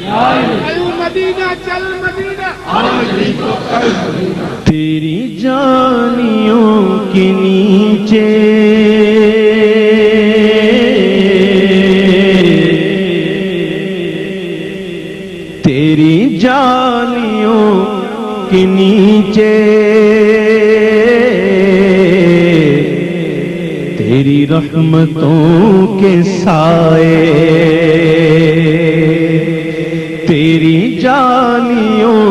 مدینہ چل مدینہ، تیری جانیوں کے نیچے تیری جانیوں کے نیچے تیری رحمتوں کے سائے، تیری جانیوں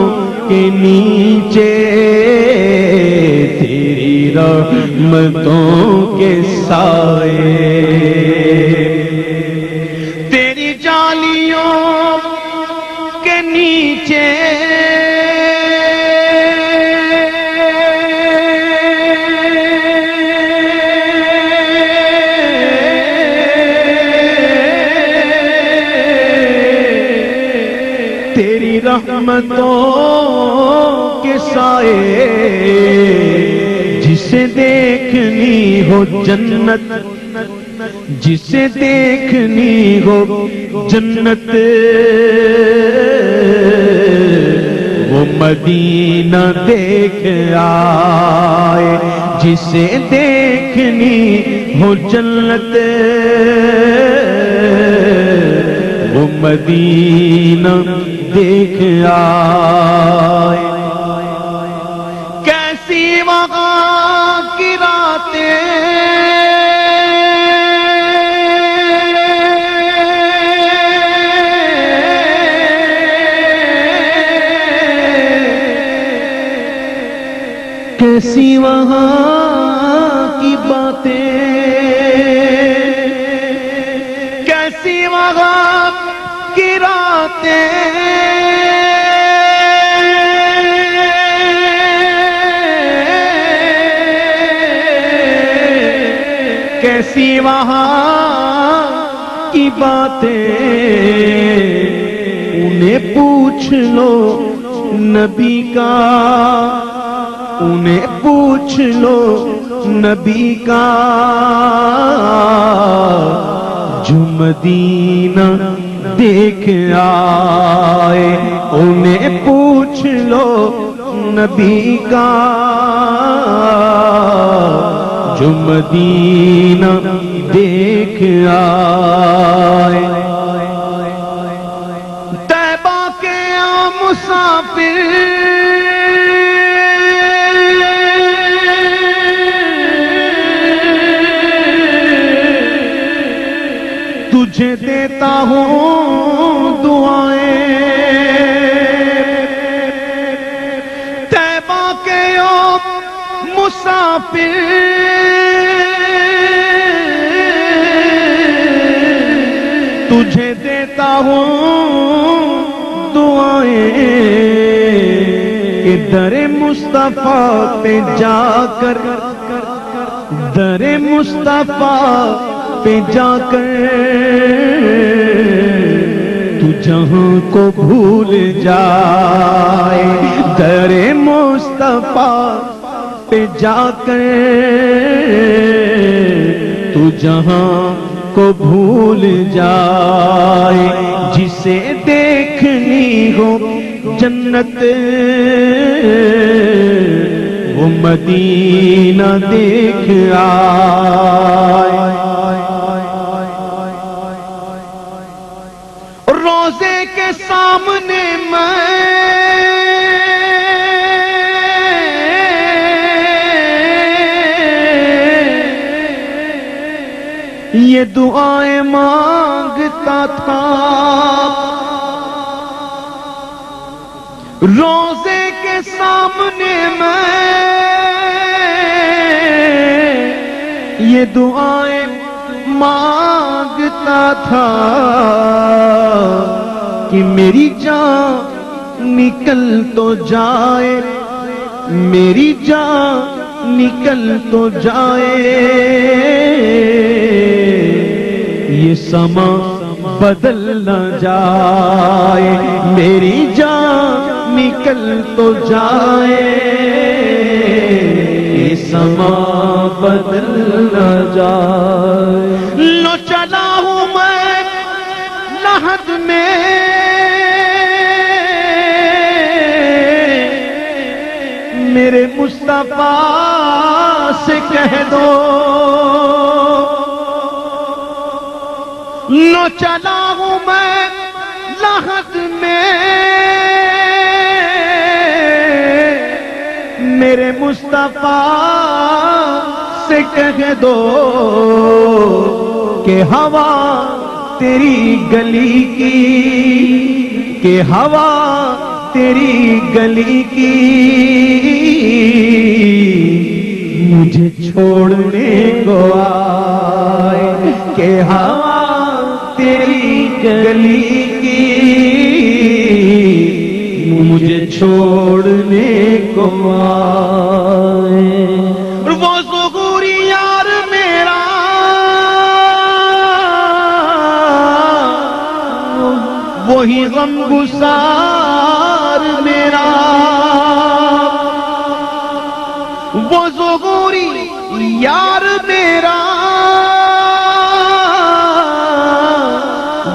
کے نیچے تیری رحمتوں کے سائے، تیری جانیوں کے نیچے تیری رحمتوں کے سائے، جسے دیکھنی ہو جنت، جسے دیکھنی ہو جنت، وہ مدینہ دیکھ آئے، جسے دیکھنی ہو جنت وہ مدینہ دیکھ آئے، کیسی وہاں کی راتیں کیسی وہاں کی باتیں، کیسی وہاں کی راتیں، کیسی وہاں کی باتیں، انہیں پوچھ لو نبی کا، انہیں پوچھ لو نبی کا، جو مدینہ دیکھ آئے، انہیں پوچھ لو نبی کا، جو مدینہ دیکھ آئے، طیبہ کے مسافر تجھے دیتا ہوں دعائیں، طیبہ کے مسافر تجھے دیتا ہوں دعائیں، کہ در مصطفیٰ پہ جا کر، در مصطفیٰ پہ جا کر تو جہاں کو بھول جائے، در مصطفیٰ پہ جا کر تو جہاں کو بھول جائے، جسے دیکھنی ہو جنت وہ مدینہ دیکھ آئے، روزے کے سامنے میں یہ دعائیں مانگتا تھا، روزے کے سامنے میں یہ دعائیں مانگتا تھا، کہ میری جان نکل تو جائے، میری جان نکل تو جائے، یہ سما بدل نہ جائے، میری جان نکل تو جائے، یہ سما بدل نہ جائے، لو چلا ہوں میں لحد میں میرے مصطفیٰ سے کہہ دو لو چلا ہوں میں لحد میں میرے مصطفیٰ سے کہہ دو کہ ہوا تیری گلی کی کہ ہوا تیری گلی کی مجھے چھوڑنے کو آئے کہ ہوا تیری گلی کی مجھے چھوڑنے کو آئے وہ ظہوری یار میرا وہی غم گسار میرا وہ ظہوری یار میرا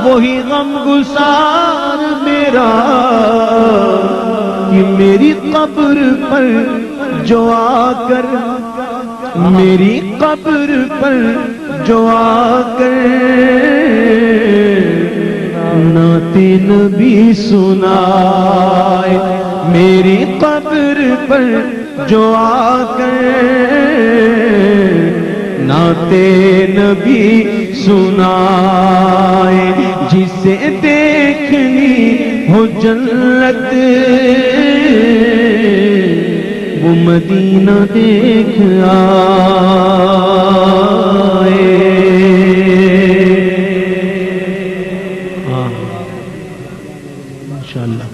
وہی غم گسار میرا کہ میری قبر پر جو آ کر میری قبر پر جو آ کر نعت نبی سنائے میری قبر پر جو آ کر نعت نبی سنائے جسے دیکھنی ہو جنت وہ مدینہ دیکھ آئے ماشاءاللہ